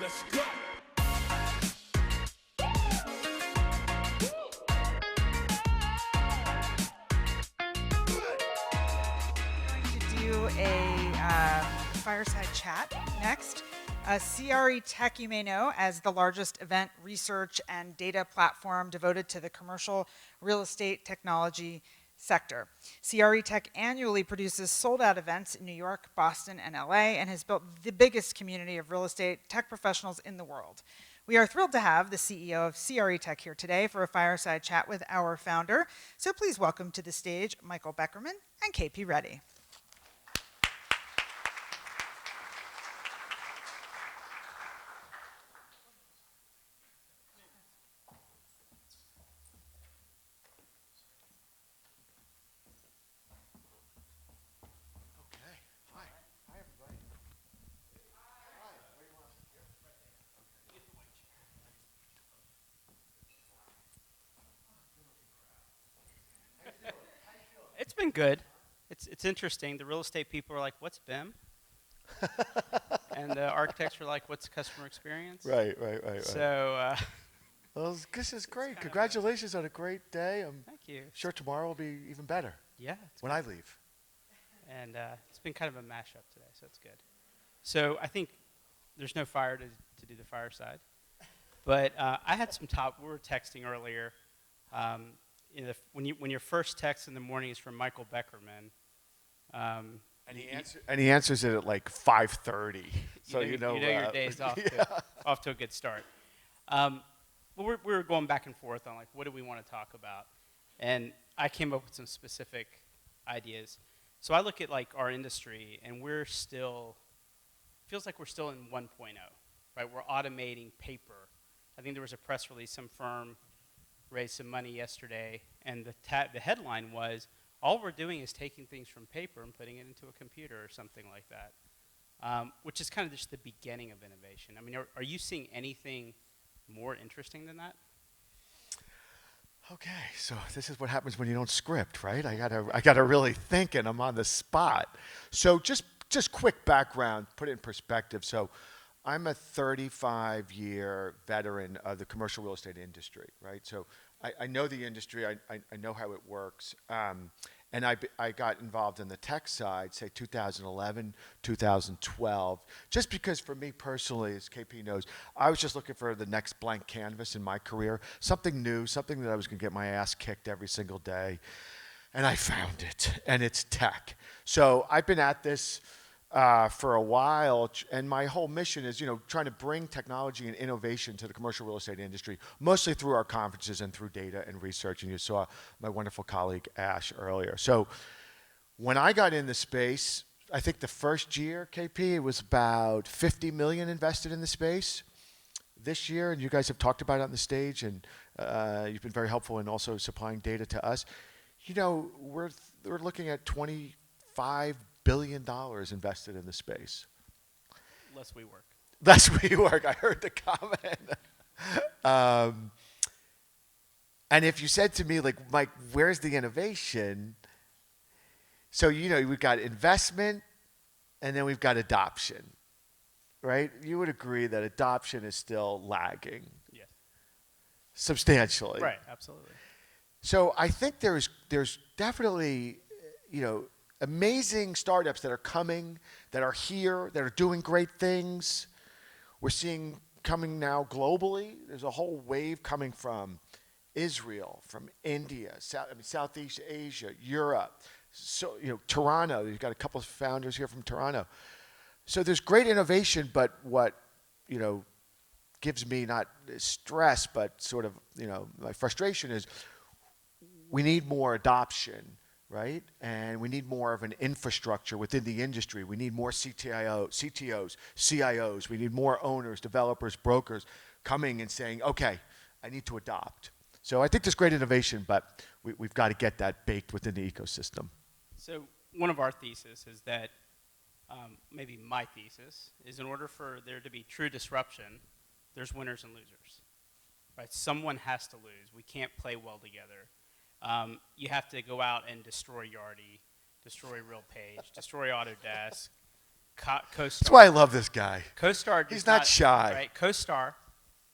Let's go. Do a fireside chat next. CREtech, you may know, as the largest event research and data platform devoted to the commercial real estate technology sector. CREtech annually produces sold-out events in New York, Boston, and LA, and has built the biggest community of real estate tech professionals in the world. We are thrilled to have the CEO of CREtech here today for a fireside chat with our founder. So please welcome to the stage Michael Beckerman and KP Reddy. It's been good. It's interesting. The real estate people are like, "What's BIM?" And the architects are like, "What's customer experience?" Right. So, Well, this is great. Congratulations on a great day. I'm thank you. sure tomorrow will be even better Yeah. when I leave. And it's been kind of a mashup today, so it's good. So I think there's no fire to do the fireside, but I had some we were texting earlier. When your first text in the morning is from Michael Beckerman. And he answers it at like 5:30. So you know your day's off to a good start. Well, we were going back and forth on like what do we want to talk about, and I came up with some specific ideas. So I look at like our industry, and feels like we're still in 1.0, right? We're automating paper. I think there was a press release, some firm raised some money yesterday, and the headline was, all we're doing is taking things from paper and putting it into a computer or something like that, which is kind of just the beginning of innovation. I mean, are you seeing anything more interesting than that? Okay, so this is what happens when you don't script, right? I gotta really think, and I'm on the spot. So just quick background, put it in perspective. So I'm a 35-year veteran of the commercial real estate industry, right? So I know the industry, I know how it works, and I got involved in the tech side, say 2011, 2012, just because for me personally, as KP knows, I was just looking for the next blank canvas in my career, something new, something that I was going to get my ass kicked every single day, and I found it, and it's tech. So I've been at this for a while, and my whole mission is, trying to bring technology and innovation to the commercial real estate industry, mostly through our conferences and through data and research. And you saw my wonderful colleague Ash earlier. So when I got in the space, I think the first year, KP, it was about 50 million invested in the space. This year, and you guys have talked about it on the stage, and you've been very helpful in also supplying data to us. We're looking at $25 billion invested in the space. Less we work. Less we work. I heard the comment. And if you said to me, like, Mike, where's the innovation? So, we've got investment, and then we've got adoption, right? You would agree that adoption is still lagging. Yes. Substantially. Right, absolutely. So I think there's definitely, amazing startups that are coming, that are here, that are doing great things. We're seeing coming now globally. There's a whole wave coming from Israel, from India, Southeast Asia, Europe. So, Toronto, you've got a couple of founders here from Toronto. So there's great innovation, but what, gives me not stress, but sort of, my frustration is we need more adoption. Right? And we need more of an infrastructure within the industry. We need more CTOs, CIOs. We need more owners, developers, brokers coming and saying, okay, I need to adopt. So I think there's great innovation, but we've got to get that baked within the ecosystem. So one of our theses is that, maybe my thesis, is in order for there to be true disruption, there's winners and losers. Right? Someone has to lose. We can't play well together. You have to go out and destroy Yardi, destroy RealPage, destroy Autodesk, CoStar. That's why I love this guy. CoStar. He's not shy. Right. CoStar.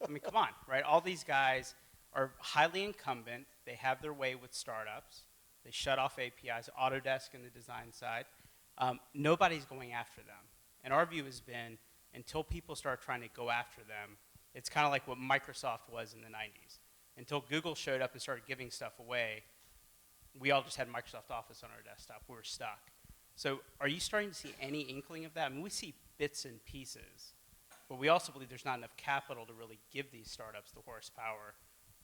I mean, come on, right? All these guys are highly incumbent. They have their way with startups. They shut off APIs. Autodesk in the design side. Nobody's going after them. And our view has been, until people start trying to go after them, it's kind of like what Microsoft was in the 90s. Until Google showed up and started giving stuff away, we all just had Microsoft Office on our desktop. We were stuck. So are you starting to see any inkling of that? I mean, we see bits and pieces, but we also believe there's not enough capital to really give these startups the horsepower,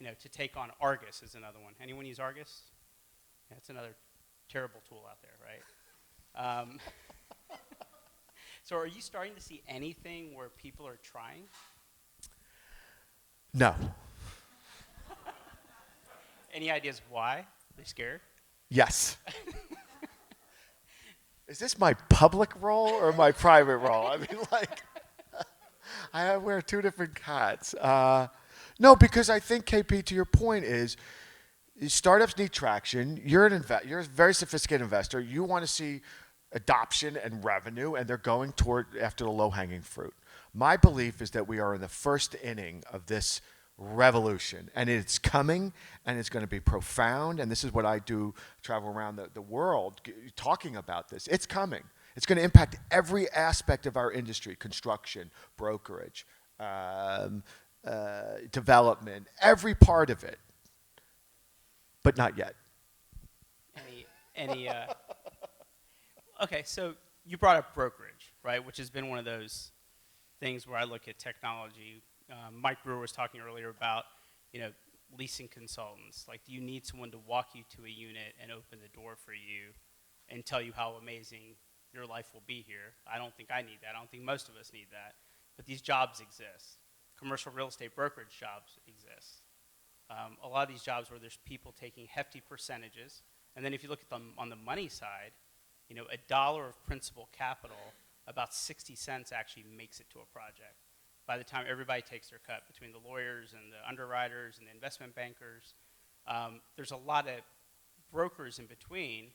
to take on Argus is another one. Anyone use Argus? Yeah, it's another terrible tool out there, right? So are you starting to see anything where people are trying? No. Any ideas why? Are they scared? Yes. Is this my public role or my private role? I mean, like, I wear two different hats. No, because I think, KP, to your point is, startups need traction. You're a very sophisticated investor. You want to see adoption and revenue, and they're going after the low-hanging fruit. My belief is that we are in the first inning of this revolution, and it's coming, and it's going to be profound, and this is what I do, travel around the world talking about this. It's coming. It's going to impact every aspect of our industry: construction, brokerage, development, every part of it, but not yet. Okay, so you brought up brokerage, right, which has been one of those things where I look at technology. Mike Brewer was talking earlier about, leasing consultants. Like, do you need someone to walk you to a unit and open the door for you and tell you how amazing your life will be here? I don't think I need that. I don't think most of us need that. But these jobs exist. Commercial real estate brokerage jobs exist. A lot of these jobs where there's people taking hefty percentages. And then if you look at them on the money side, $1 of principal capital, about 60 cents actually makes it to a project. By the time everybody takes their cut, between the lawyers and the underwriters and the investment bankers, there's a lot of brokers in between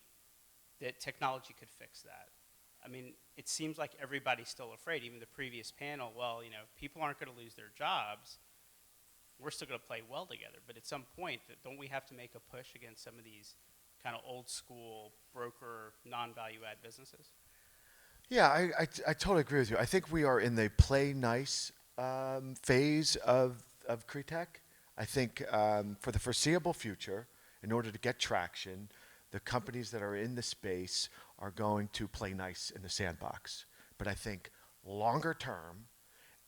that technology could fix that. I mean, it seems like everybody's still afraid. Even the previous panel, people aren't going to lose their jobs. We're still going to play well together. But at some point, don't we have to make a push against some of these kind of old school broker, non-value add businesses? Yeah, I totally agree with you. I think we are in the play nice phase of CREtech. I think for the foreseeable future, in order to get traction, the companies that are in the space are going to play nice in the sandbox. But I think longer term,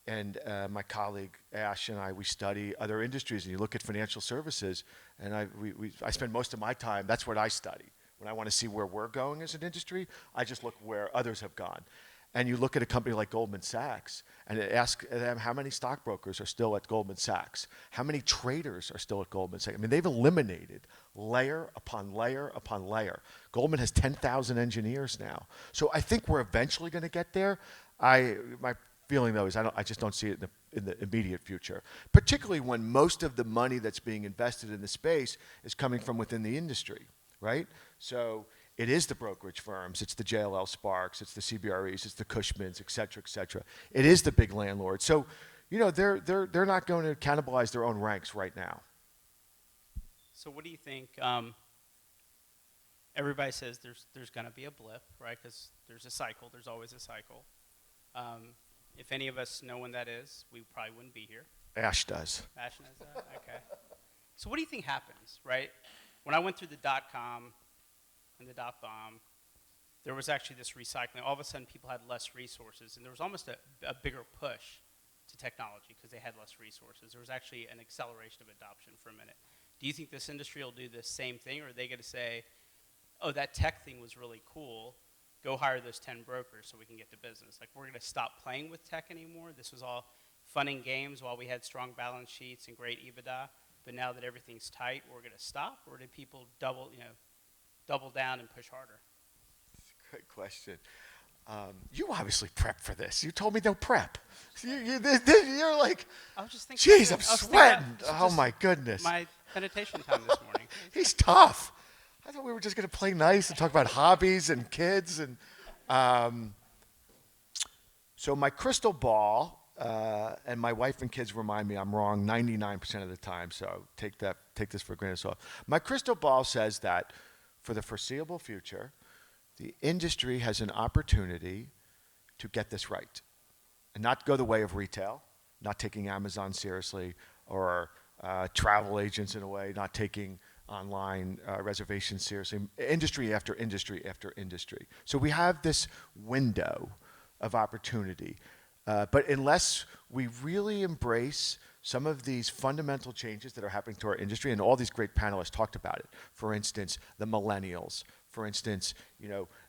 and my colleague Ash and I, we study other industries, and you look at financial services, and I spend most of my time, that's what I study. When I want to see where we're going as an industry, I just look where others have gone. And you look at a company like Goldman Sachs and ask them how many stockbrokers are still at Goldman Sachs, how many traders are still at Goldman Sachs. I mean, they've eliminated layer upon layer upon layer. Goldman has 10,000 engineers now. So I think we're eventually going to get there. My feeling, though, is I just don't see it in the immediate future, particularly when most of the money that's being invested in the space is coming from within the industry, right? So it is the brokerage firms, it's the JLL Sparks, it's the CBREs, it's the Cushmans, et cetera, et cetera. It is the big landlords. So, they're not going to cannibalize their own ranks right now. So what do you think? Everybody says there's going to be a blip, right? Because there's a cycle. There's always a cycle. If any of us know when that is, we probably wouldn't be here. Ash does. Ash knows that? Okay. So what do you think happens, right? When I went through the dot-com and the dot-bomb, there was actually this recycling. All of a sudden, people had less resources, and there was almost a bigger push to technology because they had less resources. There was actually an acceleration of adoption for a minute. Do you think this industry will do the same thing, or are they going to say, oh, that tech thing was really cool, go hire those 10 brokers so we can get to business? Like, we're going to stop playing with tech anymore. This was all fun and games while we had strong balance sheets and great EBITDA, but now that everything's tight, we're going to stop? Or did people double down and push harder? Great question. You obviously prepped for this. You told me no prep. You're like, I was just thinking. Jeez, I'm sweating. Oh my goodness. My meditation time this morning. He's tough. I thought we were just going to play nice and talk about hobbies and kids and. So my crystal ball, and my wife and kids remind me I'm wrong 99% of the time, so take this for a grain of salt. My crystal ball says that for the foreseeable future, the industry has an opportunity to get this right and not go the way of retail, not taking Amazon seriously, or travel agents in a way, not taking online reservations seriously, industry after industry after industry. So we have this window of opportunity. But unless we really embrace some of these fundamental changes that are happening to our industry, and all these great panelists talked about it, for instance, the millennials, for instance,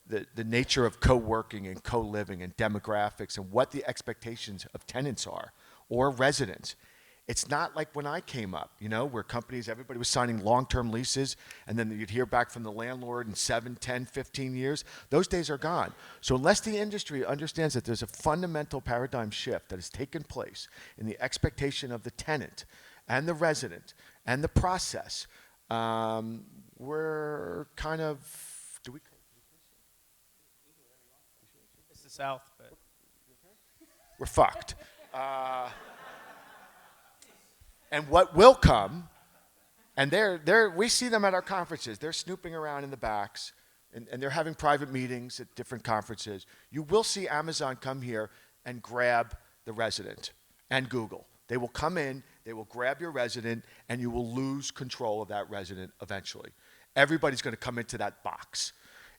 the nature of co-working and co-living and demographics and what the expectations of tenants are or residents. It's not like when I came up, where companies, everybody was signing long-term leases, and then you'd hear back from the landlord in 7, 10, 15 years. Those days are gone. So unless the industry understands that there's a fundamental paradigm shift that has taken place in the expectation of the tenant and the resident and the process, we're kind of, It's the South, but we're fucked. And what will come, and we see them at our conferences. They're snooping around in the backs, and they're having private meetings at different conferences. You will see Amazon come here and grab the resident, and Google. They will come in, they will grab your resident, and you will lose control of that resident eventually. Everybody's going to come into that box,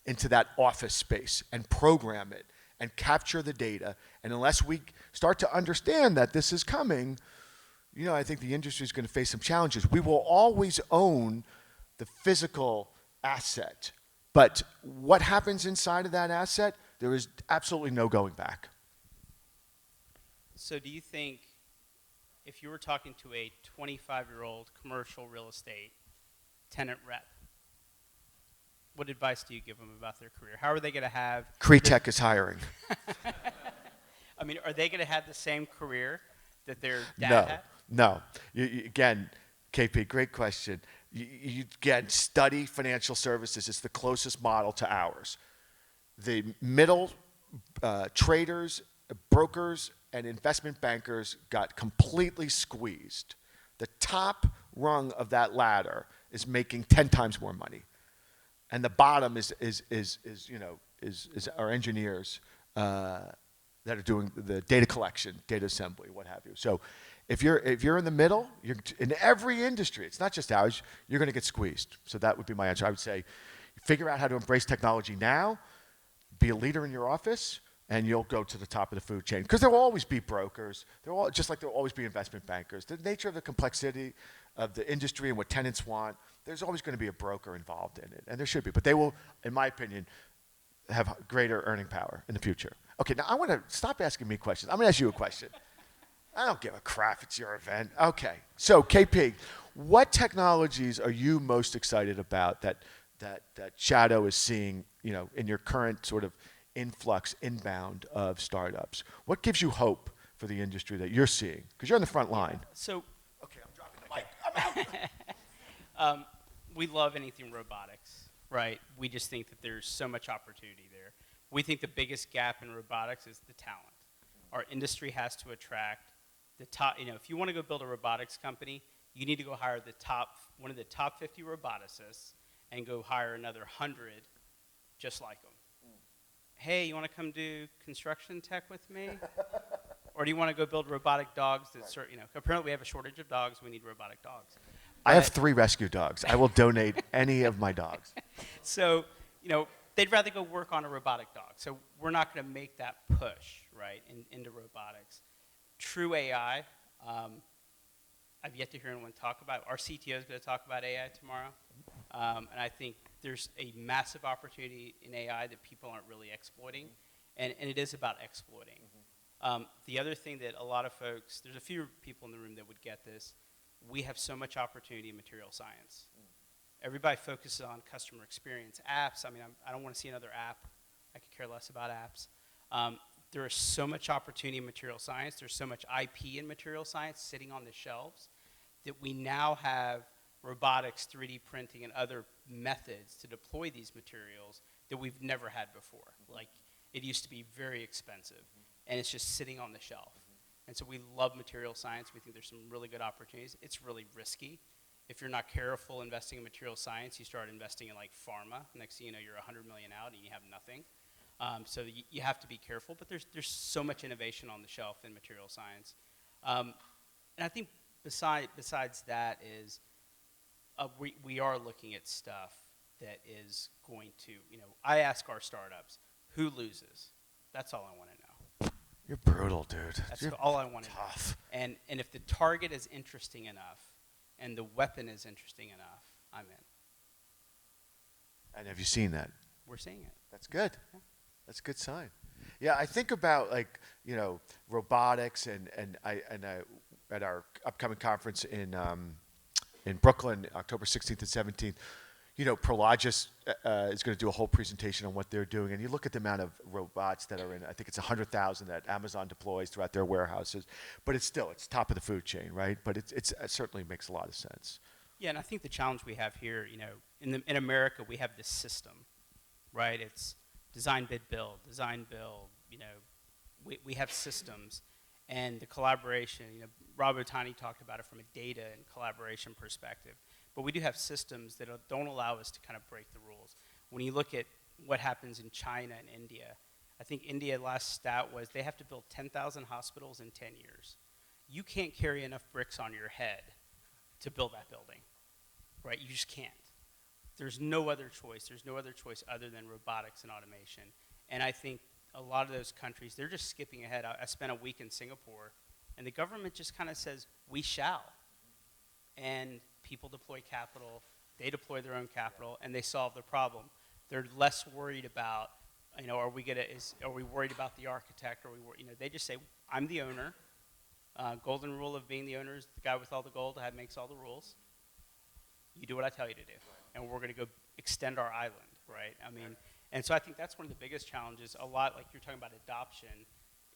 into that office space, and program it, and capture the data. And unless we start to understand that this is coming, I think the industry is going to face some challenges. We will always own the physical asset, but what happens inside of that asset, there is absolutely no going back. So do you think if you were talking to a 25-year-old commercial real estate tenant rep, what advice do you give them about their career? How are they going to have... CREtech is hiring. I mean, are they going to have the same career that their dad had? No. Again, KP, great question. Again, study financial services. It's the closest model to ours. The middle traders, brokers, and investment bankers got completely squeezed. The top rung of that ladder is making 10 times more money, and the bottom is our engineers that are doing the data collection, data assembly, what have you. So if you're in the middle, you're in every industry, it's not just ours, you're going to get squeezed. So that would be my answer. I would say figure out how to embrace technology now, be a leader in your office, and you'll go to the top of the food chain. Because there will always be brokers, just like there will always be investment bankers. The nature of the complexity of the industry and what tenants want, there's always going to be a broker involved in it, and there should be. But they will, in my opinion, have greater earning power in the future. Okay, now I want to stop asking me questions. I'm going to ask you a question. I don't give a crap. It's your event. Okay. So, KP, what technologies are you most excited about that Shadow is seeing, in your current sort of influx, inbound of startups? What gives you hope for the industry that you're seeing? Because you're on the front line. So, okay, I'm dropping the mic. I'm out. We love anything robotics, right? We just think that there's so much opportunity there. We think the biggest gap in robotics is the talent. Our industry has to attract the top, if you want to go build a robotics company, you need to go hire one of the top 50 roboticists and go hire another 100 just like them. Hey, you want to come do construction tech with me? Or do you want to go build robotic dogs that apparently we have a shortage of dogs, we need robotic dogs. I have 3 rescue dogs. I will donate any of my dogs. So, they'd rather go work on a robotic dog. So we're not going to make that push, right, into robotics. True AI, I've yet to hear anyone talk about. Our CTO is going to talk about AI tomorrow. And I think there's a massive opportunity in AI that people aren't really exploiting. And it is about exploiting. The other thing that a lot of folks, there's a few people in the room that would get this, we have so much opportunity in material science. Everybody focuses on customer experience. Apps, I don't want to see another app. I could care less about apps. There is so much opportunity in material science. There's so much IP in material science sitting on the shelves that we now have robotics, 3D printing, and other methods to deploy these materials that we've never had before. Like, it used to be very expensive. and it's just sitting on the shelf. And so we love material science. We think there's some really good opportunities. It's really risky. If you're not careful investing in material science, you start investing in like pharma. Next thing you know, you're 100 million out and you have nothing. So you have to be careful, but there's so much innovation on the shelf in material science. And I think besides that is we are looking at stuff that is going to, I ask our startups, who loses? That's all I want to know. You're brutal, dude. That's all I want to know. Tough. And if the target is interesting enough and the weapon is interesting enough, I'm in. And have you seen that? We're seeing it. That's good. Yeah. That's a good sign. Yeah, I think about robotics and at our upcoming conference in Brooklyn, October 16th and 17th. Prologis is going to do a whole presentation on what they're doing, and you look at the amount of robots that are in. I think it's 100,000 that Amazon deploys throughout their warehouses, but it's top of the food chain, right? But it certainly makes a lot of sense. Yeah, and I think the challenge we have here, in America, we have this system, right? It's design, bid, build, design, build. We have systems, and the collaboration. Rob Otani talked about it from a data and collaboration perspective. But we do have systems that don't allow us to kind of break the rules. When you look at what happens in China and India, I think India, last stat was they have to build 10,000 hospitals in 10 years. You can't carry enough bricks on your head to build that building, right? You just can't. There's no other choice. There's no other choice other than robotics and automation. And I think a lot of those countries, they're just skipping ahead. I spent a week in Singapore, and the government just kind of says, we shall. And people deploy capital, they deploy their own capital, and they solve the problem. They're less worried about, are we worried about the architect? They just say, I'm the owner. Golden rule of being the owner is the guy with all the gold makes all the rules. You do what I tell you to do, and we're going to go extend our island, right? And so I think that's one of the biggest challenges. A lot, like you're talking about adoption,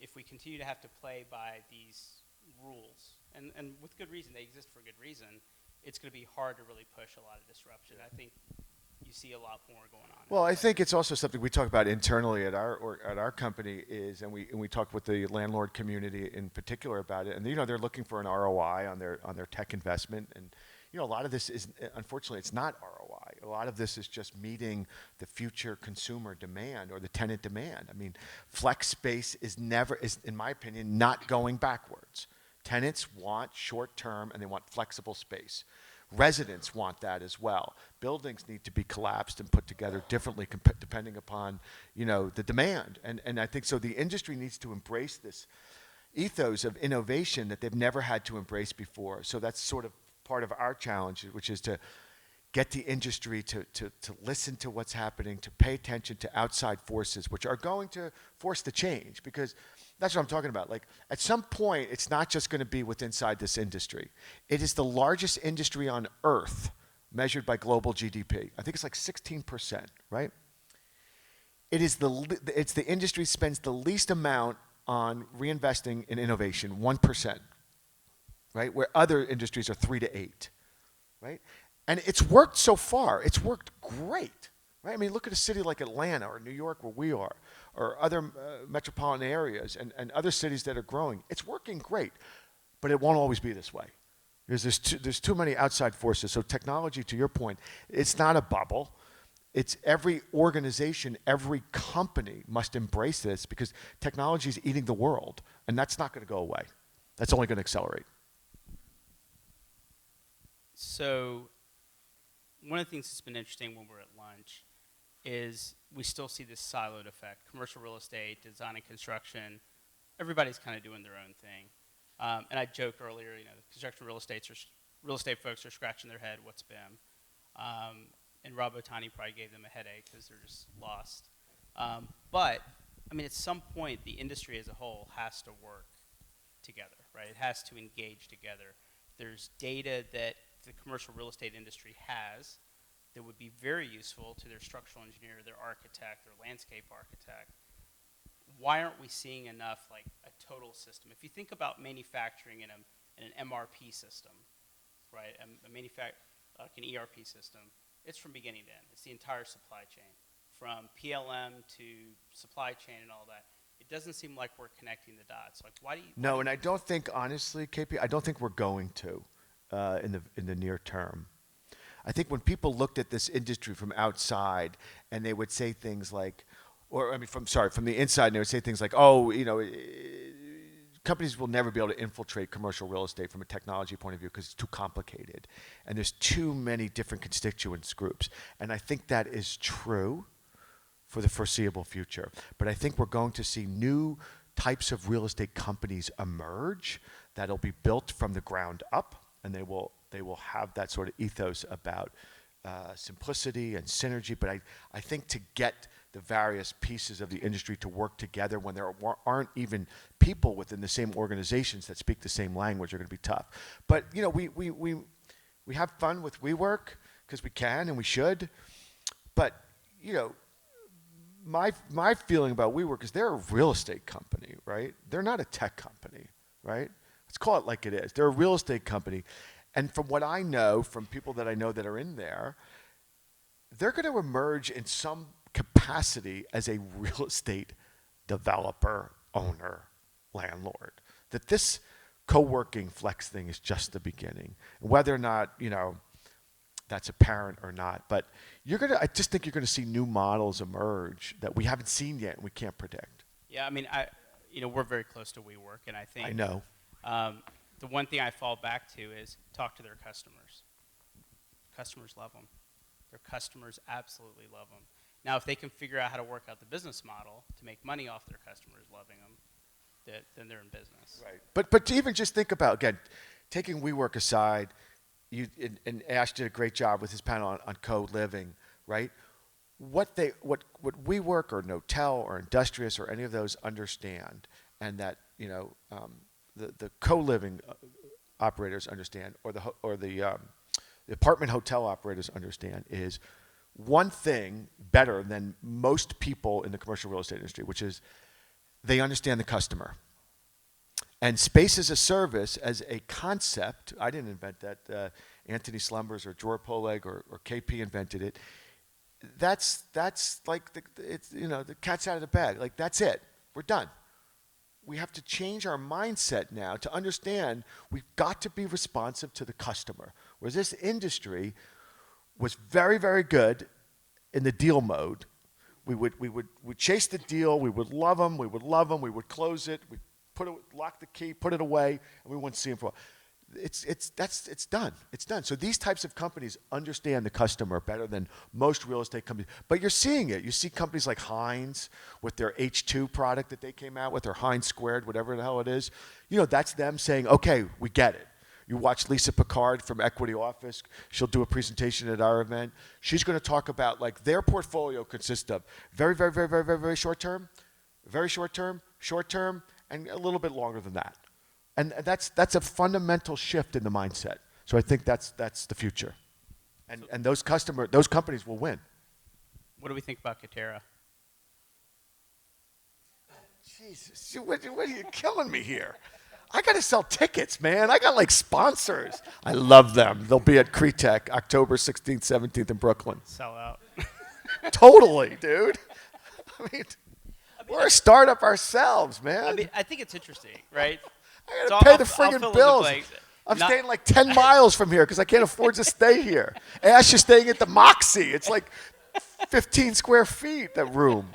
if we continue to have to play by these rules, and with good reason, they exist for good reason, it's going to be hard to really push a lot of disruption. I think you see a lot more going on. Well, I think it's also something we talk about internally at our company and we talk with the landlord community in particular about it, and they're looking for an ROI on their tech investment, and a lot of this is, unfortunately, it's not ROI. A lot of this is just meeting the future consumer demand or the tenant demand. Flex space is, in my opinion, not going backwards. Tenants want short-term and they want flexible space. Residents want that as well. Buildings need to be collapsed and put together differently depending upon, the demand. And I think so the industry needs to embrace this ethos of innovation that they've never had to embrace before. So that's sort of part of our challenge, which is to get the industry to listen to what's happening, to pay attention to outside forces, which are going to force the change, because that's what I'm talking about. Like, at some point, it's not just going to be within inside this industry. It is the largest industry on earth measured by global GDP. I think it's like 16%, right? It's the industry spends the least amount on reinvesting in innovation, 1%, right? Where other industries are 3 to 8, right? And it's worked so far. It's worked great, right? Look at a city like Atlanta or New York where we are, or other metropolitan areas and other cities that are growing. It's working great, but it won't always be this way. There's too many outside forces. So technology, to your point, it's not a bubble. It's every organization, every company must embrace this, because technology is eating the world, and that's not going to go away. That's only going to accelerate. So one of the things that's been interesting when we're at lunch is we still see this siloed effect. Commercial real estate, design and construction, everybody's kind of doing their own thing. And I joked earlier, the construction real estate folks are scratching their head, what's BIM? And Rob Otani probably gave them a headache because they're just lost. But at some point, the industry as a whole has to work together, right? It has to engage together. There's data that the commercial real estate industry has that would be very useful to their structural engineer, their architect, their landscape architect. Why aren't we seeing enough like a total system? If you think about manufacturing in an MRP system, right, like an ERP system, it's from beginning to end. It's the entire supply chain, from PLM to supply chain and all that. it doesn't seem like we're connecting the dots. Like, why do you? No, and I don't think, honestly, KP, I don't think we're going to in the near term. I think when people looked at this industry from outside, and they would say things like, or I mean, from the inside, and they would say things like, oh, companies will never be able to infiltrate commercial real estate from a technology point of view because it's too complicated, and there's too many different constituents groups. And I think that is true for the foreseeable future. But I think we're going to see new types of real estate companies emerge that'll be built from the ground up, and they will have that sort of ethos about simplicity and synergy. But I think to get the various pieces of the industry to work together when there aren't even people within the same organizations that speak the same language are going to be tough. But we have fun with WeWork because we can and we should. But my feeling about WeWork is they're a real estate company, right? They're not a tech company, right? Let's call it like it is. They're a real estate company. And from what I know, from people that I know that are in there, they're going to emerge in some capacity as a real estate developer, owner, landlord. That this co-working flex thing is just the beginning. Whether or not, that's apparent or not. But I just think you're going to see new models emerge that we haven't seen yet and we can't predict. Yeah, I mean, we're very close to WeWork, and I think I know. The one thing I fall back to is talk to their customers. Customers love them. Their customers absolutely love them. Now, if they can figure out how to work out the business model to make money off their customers loving them, then they're in business. Right. But to even just think about, again, taking WeWork aside, and Ash did a great job with his panel on co-living, right? What WeWork or Knotel or Industrious or any of those understand, and that the co-living operators understand, or the apartment hotel operators understand, is one thing better than most people in the commercial real estate industry, which is they understand the customer. And space as a service as a concept, I didn't invent that. Anthony Slumbers or Dror Poleg or KP invented it. That's like the cat's out of the bag. Like, that's it. We're done. We have to change our mindset now to understand we've got to be responsive to the customer. Whereas this industry was very, very good in the deal mode. We'd chase the deal. We would love them. We would close it. We'd lock the key, put it away, and we wouldn't see them for a while. It's done. It's done. So these types of companies understand the customer better than most real estate companies. But you're seeing it. You see companies like Hines with their H2 product that they came out with, or Hines Squared, whatever the hell it is. That's them saying, okay, we get it. You watch Lisa Picard from Equity Office. She'll do a presentation at our event. She's going to talk about, like, their portfolio consists of very, very, very, very, very, very short term, short term, and a little bit longer than that. And that's a fundamental shift in the mindset. So I think that's the future. And those companies will win. What do we think about CREtech? Jesus, what are you killing me here? I got to sell tickets, man. I got like sponsors. I love them. They'll be at CREtech October 16th, 17th in Brooklyn. Sell out. Totally, dude. I mean, we're a startup ourselves, man. I mean, I think it's interesting, right? I got to pay the friggin' bills. I'm staying like 10 miles from here because I can't afford to stay here. Ash is staying at the Moxie. It's like 15 square feet, that room.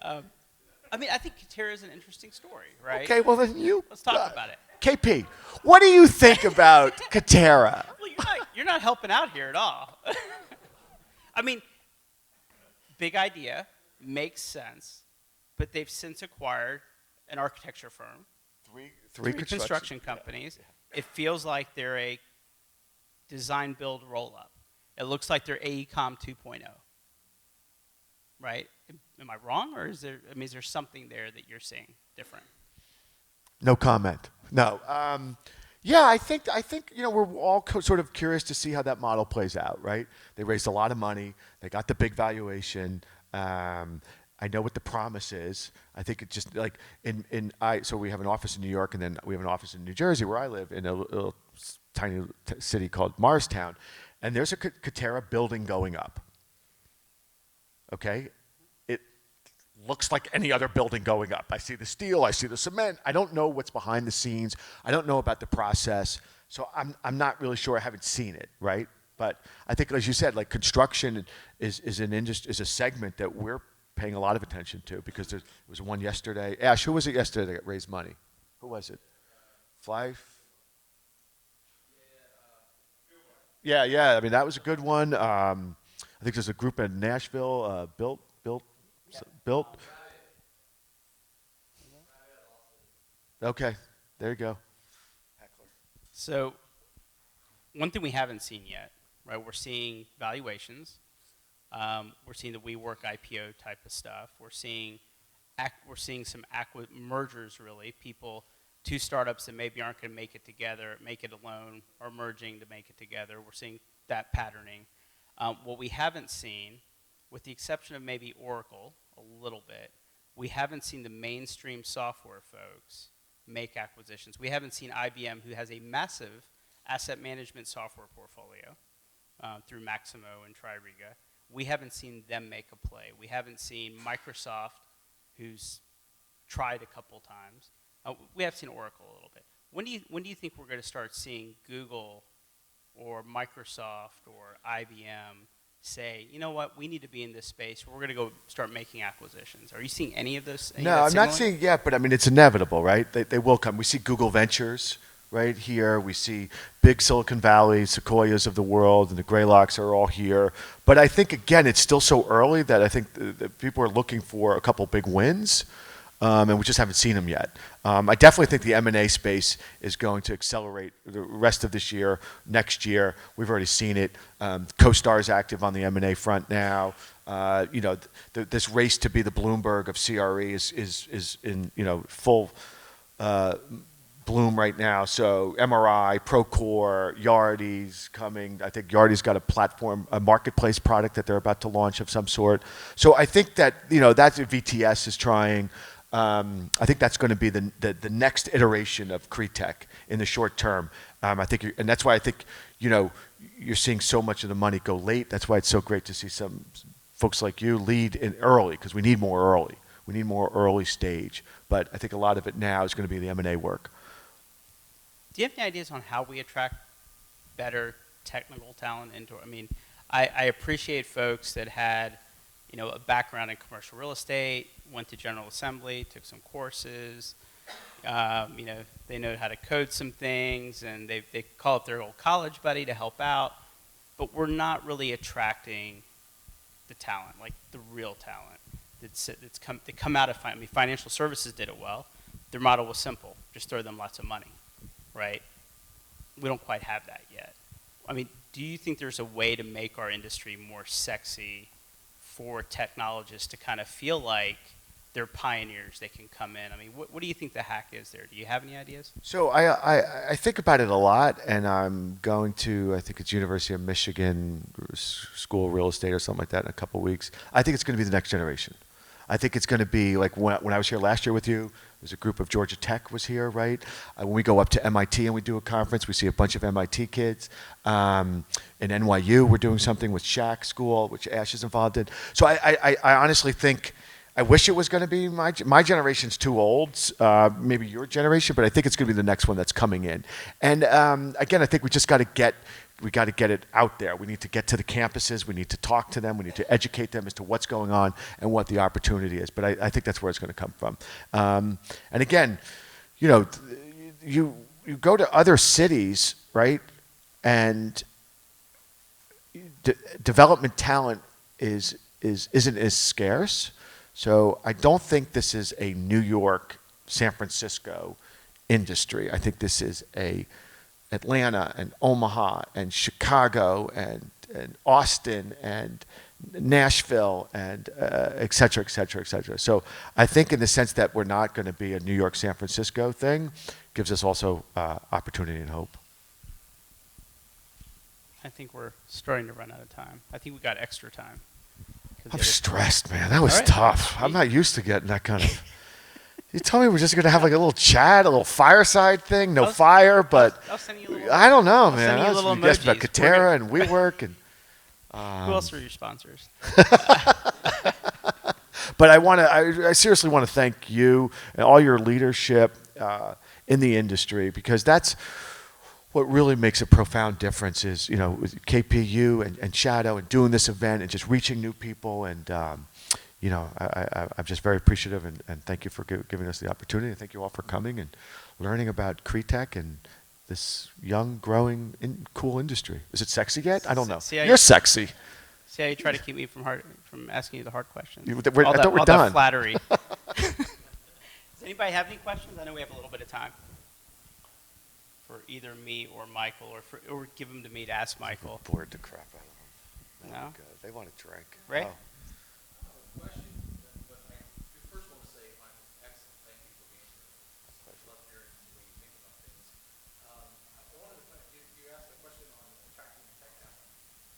I mean, I think CREtech is an interesting story, right? Okay, well then let's talk about it. KP, what do you think about CREtech? Well, you're not helping out here at all. I mean, big idea, makes sense, but they've since acquired an architecture firm, three construction companies. Yeah. It feels like they're a design build roll up. It looks like they're AECOM 2.0, right? Am I wrong, or is there something there that you're seeing different? No comment. No. Yeah, I think we're all sort of curious to see how that model plays out, right? They raised a lot of money. They got the big valuation. I know what the promise is. I think it's just like so we have an office in New York, and then we have an office in New Jersey where I live, in a little tiny city called Morristown, and there's a CREtech building going up. Okay, looks like any other building going up. I see the steel, I see the cement. I don't know what's behind the scenes. I don't know about the process. So I'm not really sure. I haven't seen it, right? But I think, as you said, like construction is an industry, is a segment that we're paying a lot of attention to, because there was one yesterday. Ash, who was it yesterday that raised money? Who was it? Fly? Yeah. I mean, that was a good one. I think there's a group in Nashville, built. Okay, there you go. So one thing we haven't seen yet, right? We're seeing valuations. We're seeing the WeWork IPO type of stuff. We're seeing some mergers, really. Two startups that maybe aren't going to make it together, make it alone, are merging to make it together. We're seeing that patterning. What we haven't seen, with the exception of maybe Oracle a little bit, we haven't seen the mainstream software folks make acquisitions. We haven't seen IBM, who has a massive asset management software portfolio through Maximo and Tririga. We haven't seen them make a play. We haven't seen Microsoft, who's tried a couple times. We have seen Oracle a little bit. When do you think we're going to start seeing Google or Microsoft or IBM say, you know what, we need to be in this space. We're going to go start making acquisitions. Are you seeing any of those? No, I'm not seeing it yet, but I mean, it's inevitable, right? They will come. We see Google Ventures right here. We see big Silicon Valley, Sequoias of the world, and the Greylocks are all here. But I think, again, it's still so early that I think that people are looking for a couple big wins. And we just haven't seen them yet. I definitely think the M&A space is going to accelerate the rest of this year, next year. We've already seen it. CoStar is active on the M&A front now. This race to be the Bloomberg of CRE is in full bloom right now. So MRI, Procore, Yardy's coming. I think Yardy's got a marketplace product that they're about to launch of some sort. So I think that that's what VTS is trying. I think that's going to be the next iteration of CREtech in the short term. I think, and that's why I think you're seeing so much of the money go late. That's why it's so great to see some folks like you lead in early, because we need more early. We need more early stage. But I think a lot of it now is going to be the M&A work. Do you have any ideas on how we attract better technical talent into? I mean, I appreciate folks that had a background in commercial real estate, went to General Assembly, took some courses. They know how to code some things, and they call up their old college buddy to help out. But we're not really attracting the talent, like the real talent that's come out of financial services did it well. Their model was simple: just throw them lots of money, right? We don't quite have that yet. I mean, do you think there's a way to make our industry more sexy for technologists to kind of feel like they're pioneers? They can come in. I mean, what do you think the hack is there? Do you have any ideas? So I think about it a lot, and I'm going to, I think it's University of Michigan School of Real Estate or something like that in a couple of weeks. I think it's going to be the next generation. I think it's going to be like when I was here last year with you, there's a group of Georgia Tech was here, right? When we go up to MIT and we do a conference, we see a bunch of MIT kids. In NYU, we're doing something with Shack School, which Ash is involved in. So I honestly think, I wish it was going to be my generation's too old, maybe your generation, but I think it's going to be the next one that's coming in. And again, I think we just got to get it out there. We need to get to the campuses. We need to talk to them. We need to educate them as to what's going on and what the opportunity is. But I think that's where it's going to come from. And again, you go to other cities, right? And development talent isn't as scarce. So I don't think this is a New York, San Francisco industry. I think this is a Atlanta and Omaha and Chicago and Austin and Nashville and et cetera, et cetera, et cetera. So I think in the sense that we're not going to be a New York, San Francisco thing, gives us also opportunity and hope. I think we're starting to run out of time. I think we got extra time. I'm stressed, man. That was right. tough. I'm not used to getting that kind of... You told me we're just going to have like a little chat, a little fireside thing. No fire, but I'll send you a little, I don't know, man. Send you a little You guys about emojis. Katera and WeWork and... Who else are your sponsors? But I seriously want to thank you and all your leadership in the industry, because that's what really makes a profound difference is, with KPU and Shadow and doing this event and just reaching new people. And, I'm just very appreciative and thank you for giving us the opportunity. And thank you all for coming and learning about CREtech and this young, growing, cool industry. Is it sexy yet? I don't know. You're sexy. See how you try to keep me from asking you the hard questions? I thought we're done. That flattery. Does anybody have any questions? I know we have a little bit of time for either me or Michael, or give them to me to ask Michael. Bored the crap out of them. No? They want to drink. Ray? Oh. Question, but I first want to say, Michael, excellent. Thank you for being here. I love hearing the way you think about things. I wanted to you asked a question on attracting the tech talent,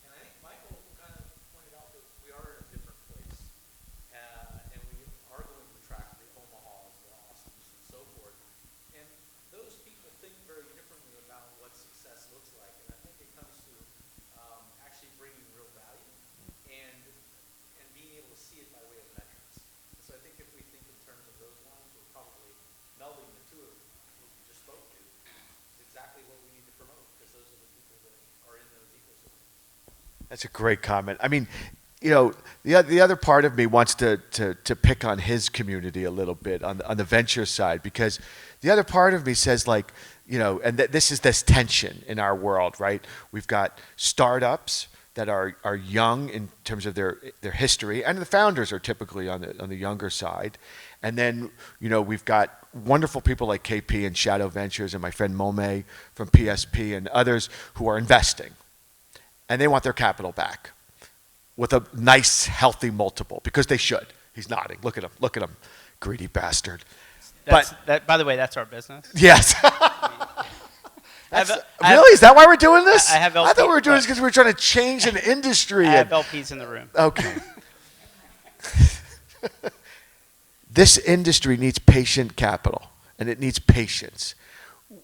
and I think Michael kind of pointed out that we are in a different place, and we are going to attract the Omahas, the Austins, and so forth. And those people think very differently about what success looks like, and I think it comes to actually bringing real value and being able to see it by way of metrics. And so I think if we think in terms of those lines, we're probably melding the two of what you just spoke to is exactly what we need to promote, because those are the people that are in those ecosystems. That's a great comment. I mean, the other part of me wants to pick on his community a little bit on the venture side, because the other part of me says, like, and this is this tension in our world, right? We've got startups that are young in terms of their history, and the founders are typically on the younger side. And then, we've got wonderful people like KP and Shadow Ventures and my friend Mome from PSP and others who are investing. And they want their capital back with a nice, healthy multiple, because they should. He's nodding. Look at him, greedy bastard. By the way, that's our business. Yes. Really? Is that why we're doing this? I thought we were doing this because we were trying to change an industry. I have LPs in the room. Okay. This industry needs patient capital, and it needs patience.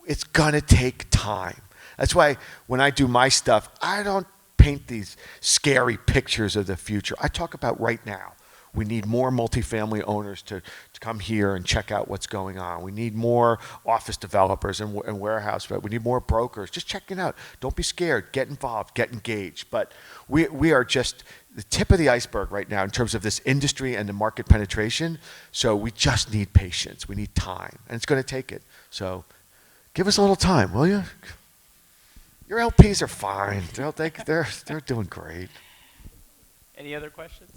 It's going to take time. That's why when I do my stuff, I don't paint these scary pictures of the future. I talk about right now. We need more multifamily owners to come here and check out what's going on. We need more office developers and warehouse. We need more brokers. Just checking out. Don't be scared. Get involved. Get engaged. But we are just the tip of the iceberg right now in terms of this industry and the market penetration. So we just need patience. We need time. And it's going to take it. So give us a little time, will you? Your LPs are fine. They're doing great. Any other questions?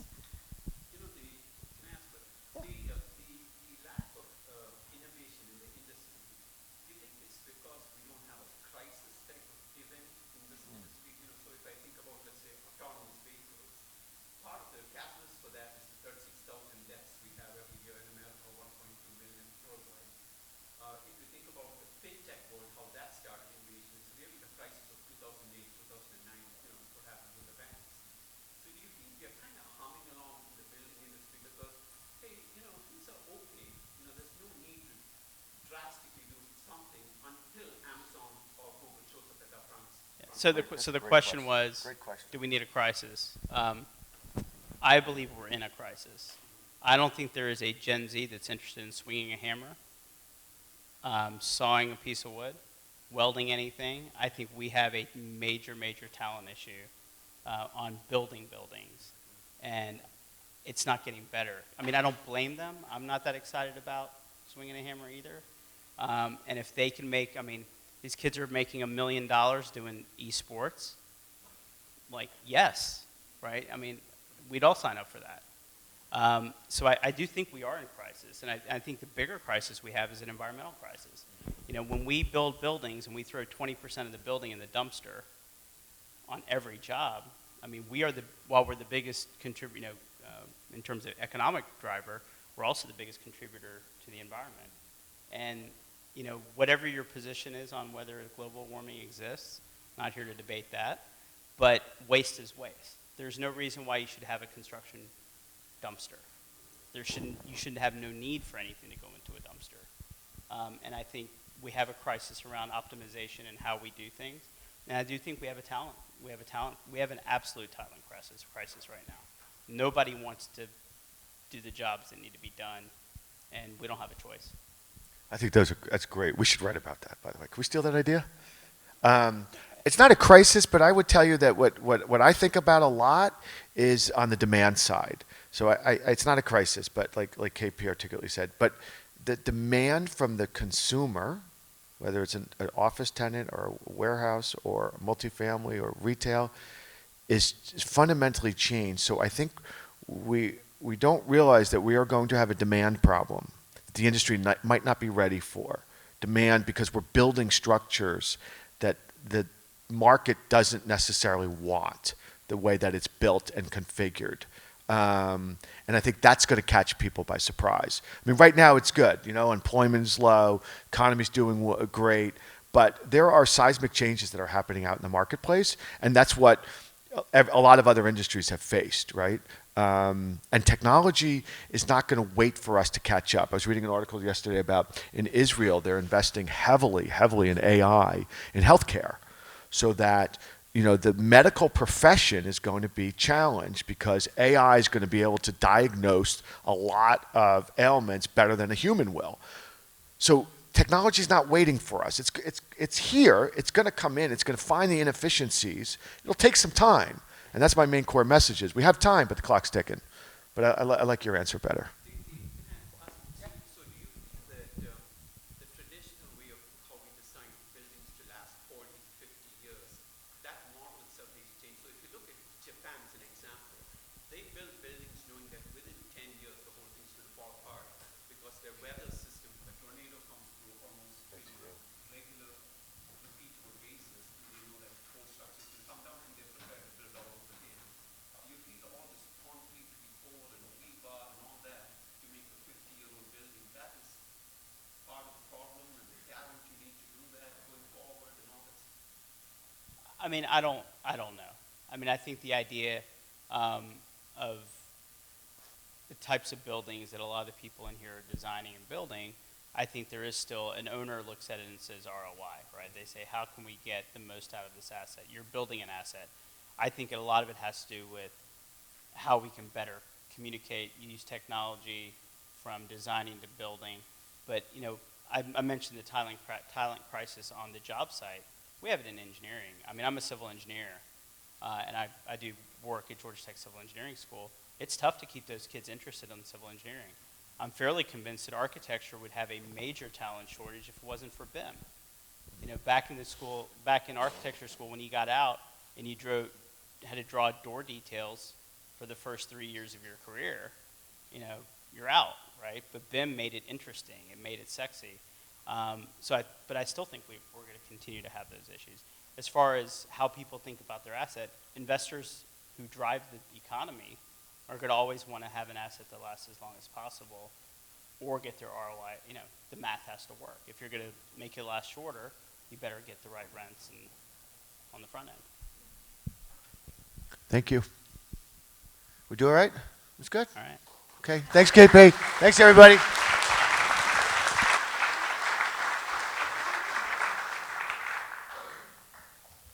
So the question was, Great question. do we need a crisis? I believe we're in a crisis. I don't think there is a Gen Z that's interested in swinging a hammer, sawing a piece of wood, welding anything. I think we have a major talent issue on building buildings, and it's not getting better. I mean, I don't blame them. I'm not that excited about swinging a hammer either. And if they can make, these kids are making $1 million doing esports. Like, yes, right? We'd all sign up for that. So I do think we are in a crisis, and I think the bigger crisis we have is an environmental crisis. When we build buildings and we throw 20% of the building in the dumpster on every job, while we're the biggest contributor, in terms of economic driver, we're also the biggest contributor to the environment. And whatever your position is on whether global warming exists, not here to debate that, but waste is waste. There's no reason why you should have a construction dumpster. You shouldn't have no need for anything to go into a dumpster. And I think we have a crisis around optimization and how we do things. And I do think we have a talent. We have an absolute talent crisis right now. Nobody wants to do the jobs that need to be done, and we don't have a choice. I think that's great. We should write about that, by the way. Can we steal that idea? It's not a crisis, but I would tell you that what I think about a lot is on the demand side. So it's not a crisis, but like KP articulately said, but the demand from the consumer, whether it's an office tenant or a warehouse or multifamily or retail, is fundamentally changed. So I think we don't realize that we are going to have a demand problem that the industry might not be ready for. Demand because we're building structures that the market doesn't necessarily want the way that it's built and configured. And I think that's going to catch people by surprise. I mean, right now it's good. You know, employment's low, economy's doing great, but there are seismic changes that are happening out in the marketplace, and that's what a lot of other industries have faced, right? And technology is not going to wait for us to catch up. I was reading an article yesterday about in Israel, they're investing heavily in AI in healthcare, so that the medical profession is going to be challenged because AI is going to be able to diagnose a lot of ailments better than a human will. So technology is not waiting for us. It's here. It's going to come in. It's going to find the inefficiencies. It'll take some time. And that's my main core message is we have time, but the clock's ticking. But I like your answer better. So do you feel that the traditional way of how we design buildings to last 40, 50 years, that model itself needs to change? So if you look at Japan as an example, they build buildings knowing that within 10 years the whole thing's going to fall apart because their weather system, a tornado comes through almost regular, repeatable basis. They know that whole structures will come down and they're prepared to build all over again. Do you feel all this concrete to be poured and rebar and all that to make a 50-year-old building, that is part of the problem, and the guarantee need to do that going forward and all that? I mean, I don't know. I mean, I think the idea of the types of buildings that a lot of the people in here are designing and building, I think there is still, an owner looks at it and says ROI, right? They say, how can we get the most out of this asset? You're building an asset. I think a lot of it has to do with how we can better communicate, use technology from designing to building. But, I mentioned the talent crisis on the job site. We have it in engineering. I mean, I'm a civil engineer, and I do work at Georgia Tech Civil Engineering School. It's tough to keep those kids interested in civil engineering. I'm fairly convinced that architecture would have a major talent shortage if it wasn't for BIM. Back in architecture school, when you got out and you had to draw door details for the first 3 years of your career, you're out, right? But BIM made it interesting. It made it sexy. But I still think we're going to continue to have those issues. As far as how people think about their asset, investors who drive the economy are going to always want to have an asset that lasts as long as possible or get their ROI. The math has to work. If you're going to make it last shorter, you better get the right rents and on the front end. Thank you. We do all right? It's good? All right. Okay. Thanks, KP. Thanks, everybody.